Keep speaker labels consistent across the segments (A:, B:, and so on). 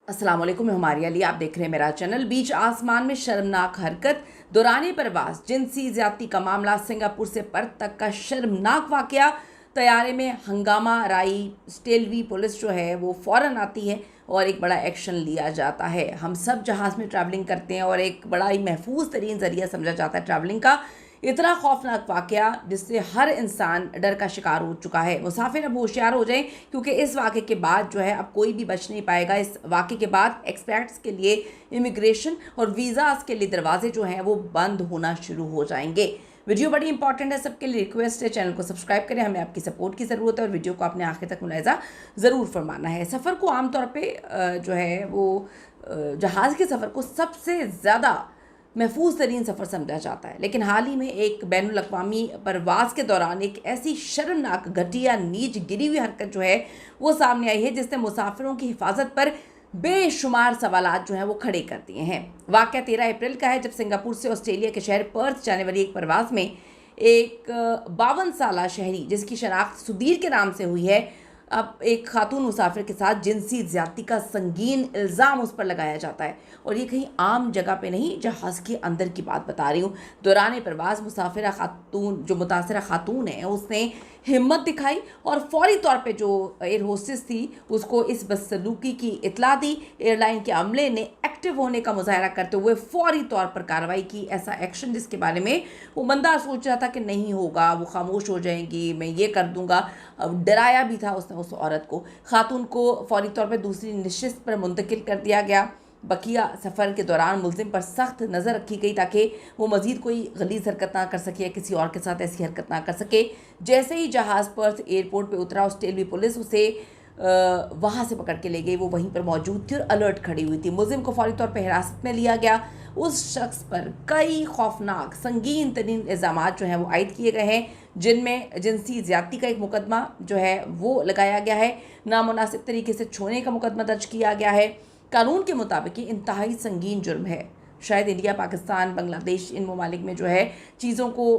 A: अस्सलाम वालेकुम, मैं हमारी अली, आप देख रहे हैं मेरा चैनल। बीच आसमान में शर्मनाक हरकत, दौरान परवास जिनसी ज्यादती का मामला, सिंगापुर से पर्थ तक का शर्मनाक वाकया। तैयारे में हंगामा, राई स्टेलवी पुलिस जो है वो फ़ौरन आती है और एक बड़ा एक्शन लिया जाता है। हम सब जहाज़ में ट्रैवलिंग करते हैं और एक बड़ा ही महफूज तरीन ज़रिया समझा जाता है ट्रैवलिंग का। इतना खौफनाक वाकया जिससे हर इंसान डर का शिकार हो चुका है। मुसाफिर अब होशियार हो जाएं, क्योंकि इस वाक़े के बाद जो है अब कोई भी बच नहीं पाएगा। इस वाक़े के बाद एक्सपैट्स के लिए इमिग्रेशन और वीज़ाज़ के लिए दरवाजे जो हैं वो बंद होना शुरू हो जाएंगे। वीडियो बड़ी इंपॉर्टेंट है, सबके लिए रिक्वेस्ट है चैनल को सब्सक्राइब करें, हमें आपकी सपोर्ट की ज़रूरत है और वीडियो को आपने आखिर तक मुलाहिज़ा ज़रूर फरमाना है। सफ़र को आमतौर पर जो है वो जहाज़ के सफ़र को सबसे ज़्यादा महफूज तरीन सफ़र समझा जाता है, लेकिन हाल ही में एक बैनुल अक़वामी परवास के दौरान एक ऐसी शर्मनाक, घटिया, नीच गिरी हुई हरकत जो है वो सामने आई है, जिसने मुसाफिरों की हिफाजत पर बेशुमार सवालात जो हैं वो खड़े कर दिए हैं। वाक़या 13 अप्रैल का है, जब सिंगापुर से ऑस्ट्रेलिया के शहर पर्थ जाने वाली एक परवास में एक 52 साला शहरी, जिसकी शनाख्त सुधीर के नाम से हुई है, अब एक खातून मुसाफिर के साथ जिनसी ज़्यादती का संगीन इल्ज़ाम उस पर लगाया जाता है। और ये कहीं आम जगह पे नहीं, जहाज़ के अंदर की बात बता रही हूँ। दौरान प्रवास मुसाफिरा खातून, जो मुतासरा खातून है, उसने हिम्मत दिखाई और फौरी तौर पे जो एयर होस्टेस थी उसको इस बदसलूकी की इतला दी। एयरलाइन के अमले ने एक्टिव होने का मुजाहरा करते हुए फौरी तौर पर कार्रवाई की। ऐसा एक्शन जिसके बारे में वो बंदा सोच रहा था कि नहीं होगा, वो खामोश हो जाएंगी, मैं ये कर दूंगा, डराया भी था उसने उस औरत को। खातून को फौरी तौर पर दूसरी नशिस्त पर मुंतकिल कर दिया गया। बकिया सफ़र के दौरान मुलजिम पर सख्त नज़र रखी गई ताकि वो मज़ीद कोई गलीज़ हरकत ना कर सके या किसी और के साथ ऐसी हरकत ना कर सके। जैसे ही जहाज़ पर्थ एयरपोर्ट पे उतरा, ऑस्ट्रेलियाई पुलिस उसे वहाँ से पकड़ के ले गई। वो वहीं पर मौजूद थी और अलर्ट खड़ी हुई थी। मुलजिम को फौरी तौर पर हिरासत में लिया गया। उस शख्स पर कई खौफनाक, संगीन तरीन इल्ज़ाम जो हैं वो आयद किए गए हैं, जिनमें जिनसी ज़्यादती का एक मुकदमा जो है वो लगाया गया है, नामुनासिब तरीके से छूने का मुकदमा दर्ज किया गया है। कानून के मुताबिक ये इंतहाई संगीन जुर्म है। शायद इंडिया, पाकिस्तान, बांग्लादेश, इन ममालिक में जो है चीज़ों को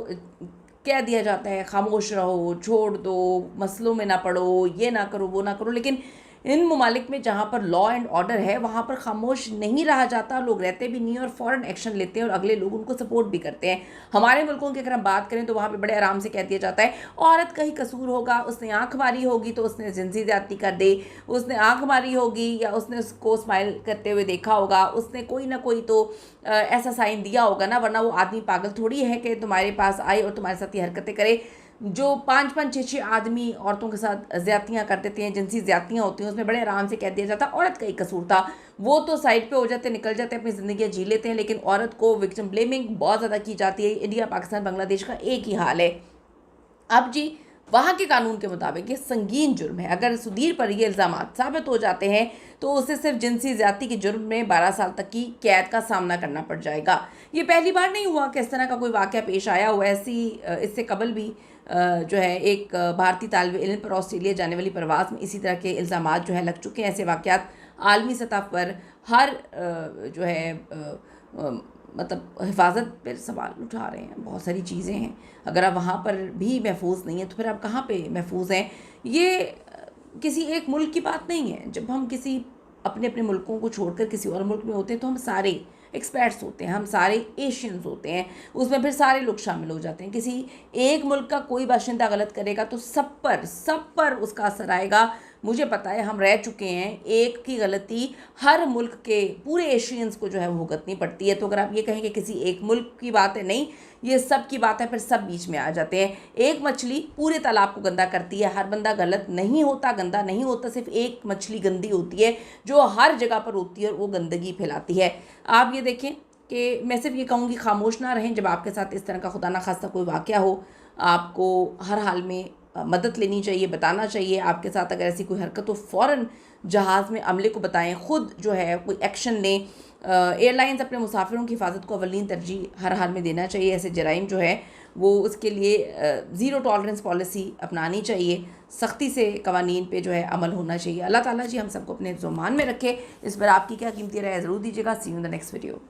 A: कह दिया जाता है खामोश रहो, छोड़ दो, मसलों में ना पड़ो, ये ना करो, वो ना करो, लेकिन इन ममालिक में जहाँ पर लॉ एंड ऑर्डर है वहाँ पर खामोश नहीं रहा जाता। लोग रहते भी नहीं हैं और फ़ौरन एक्शन लेते हैं और अगले लोग उनको सपोर्ट भी करते हैं। हमारे मुल्कों की अगर हम बात करें तो वहाँ पे बड़े आराम से कह दिया जाता है, औरत का ही कसूर होगा, उसने आँख मारी होगी तो उसने जिनसी ज़्यादती कर दे, उसने आँख मारी होगी या उसने उसको स्माइल करते हुए देखा होगा, उसने कोई ना कोई तो ऐसा साइन दिया होगा ना, वरना वो आदमी पागल थोड़ी है कि तुम्हारे पास आए और तुम्हारे साथ ये हरकतें करे। जो 5-5, 6-6 आदमी औरतों के साथ ज़्यादतियाँ कर देते हैं, जिनसी ज़्यादतियाँ होती हैं, उसमें बड़े आराम से कह दिया जाता है औरत का ही कसूर था, वो तो साइड पे हो जाते, निकल जाते, अपनी ज़िंदगी जी लेते हैं। लेकिन औरत को विक्टिम ब्लेमिंग बहुत ज़्यादा की जाती है। इंडिया, पाकिस्तान, बांग्लादेश का एक ही हाल है। अब जी, वहाँ के कानून के मुताबिक ये संगीन जुर्म है। अगर सुधीर पर ये इल्ज़ाम साबित हो जाते हैं तो उसे सिर्फ जिनसी ज़्यादती के जुर्म में 12 साल तक की कैद का सामना करना पड़ जाएगा। ये पहली बार नहीं हुआ कि इस तरह का कोई वाक़या पेश आया हो। ऐसी इससे कबल भी जो है एक भारतीय तालिब इल्म पर ऑस्ट्रेलिया जाने वाली परवाज़ में इसी तरह के इल्ज़ाम जो है लग चुके हैं। ऐसे वाक़यात आलमी सतह पर हर जो है मतलब हिफाजत पर सवाल उठा रहे हैं। बहुत सारी चीज़ें हैं, अगर आप वहाँ पर भी महफूज नहीं है तो फिर आप कहाँ पे महफूज हैं? ये किसी एक मुल्क की बात नहीं है। जब हम किसी अपने अपने मुल्कों को छोड़कर किसी और मुल्क में होते हैं तो हम सारे एक्सपर्ट्स होते हैं, हम सारे एशियंस होते हैं, उसमें फिर सारे लोग शामिल हो जाते हैं। किसी एक मुल्क का कोई बाशिंदा गलत करेगा तो सब पर उसका असर आएगा। मुझे पता है, हम रह चुके हैं, एक की गलती हर मुल्क के पूरे एशियंस को जो है वो भुगतनी पड़ती है। तो अगर आप ये कहें कि किसी एक मुल्क की बात है, नहीं, ये सब की बात है, फिर सब बीच में आ जाते हैं। एक मछली पूरे तालाब को गंदा करती है, हर बंदा गलत नहीं होता, गंदा नहीं होता, सिर्फ एक मछली गंदी होती है जो हर जगह पर होती है और वो गंदगी फैलाती है। आप ये देखें कि मैं सिर्फ ये कहूँगी, खामोश ना रहें जब आपके साथ इस तरह का खुदा ना खास्ता कोई वाक़या हो। आपको हर हाल में मदद लेनी चाहिए, बताना चाहिए। आपके साथ अगर ऐसी कोई हरकत हो, फ़ौरन जहाज़ में अमले को बताएं, ख़ुद जो है कोई एक्शन लें। एयरलाइंस अपने मुसाफिरों की हिफाजत को अवलीन तरजीह हर हाल में देना चाहिए। ऐसे जराइम जो है वो उसके लिए ज़ीरो टॉलरेंस पॉलिसी अपनानी चाहिए। सख्ती से कवानीन पे जो है अमल होना चाहिए। अल्लाह ताला जी हम सबको अपने ज़ुमान में रखे। इस पर आपकी क्या कीमती राय ज़रूर दीजिएगा। See you in the next video.